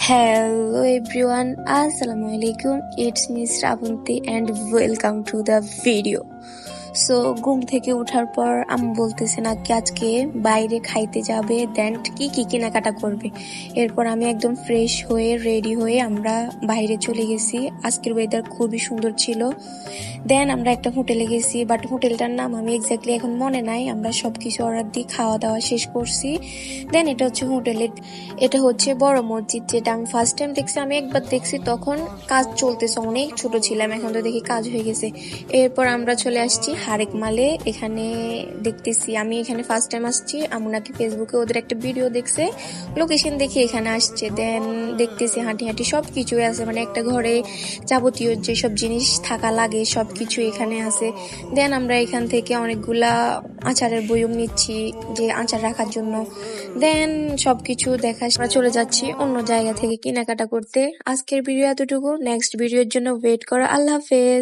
Hello everyone, Assalamualaikum. It's me Shravanti and welcome to the video. So ঘুম থেকে ওঠার পর আম্মু বলতেছে নাকি আজকে বাইরে খাইতে যাবে, দেন কি কি কেনাকাটা করবে। এরপর আমি একদম ফ্রেশ হয়ে রেডি হয়ে আমরা বাইরে চলে গেছি। আজকের ওয়েদার খুবই সুন্দর ছিল। দেন আমরা একটা হোটেলে গেছি, বাট হোটেলটার নাম আমি এক্স্যাক্টলি এখন মনে নাই। আমরা সবকিছু অর্ডার দিয়ে খাওয়া দাওয়া শেষ করছি। দেন এটা হচ্ছে হোটেলের, এটা হচ্ছে বড় মসজিদ, যেটা আমি ফার্স্ট টাইম দেখছি। আমি একবার দেখছি, তখন কাজ চলতেছে, অনেক ছোট ছিলাম, এখন তো দেখি কাজ হয়ে গেছে। এরপর আমরা চলে আসছি হারেক মালে। এখানে দেখতেছি, আমি এখানে ফার্স্ট টাইম আসছি। আমি নাকি ফেসবুকে ওদের একটা ভিডিও দেখছে, লোকেশন দেখে এখানে আসছে। দেন দেখতেছি হাঁটি হাঁটি সবকিছুই আছে, মানে একটা ঘরে যাবতীয় যেসব জিনিস থাকা লাগে সবকিছু এখানে আছে। দেন আমরা এখান থেকে অনেকগুলা আচারের বয়ম নিচ্ছি, যে আচার রাখার জন্য। দেন সবকিছু দেখা আমরা চলে যাচ্ছি অন্য জায়গা থেকে কেনাকাটা করতে। আজকের ভিডিও এতটুকু, নেক্সট ভিডিওর জন্য ওয়েট করো। আল্লাহ হাফেজ।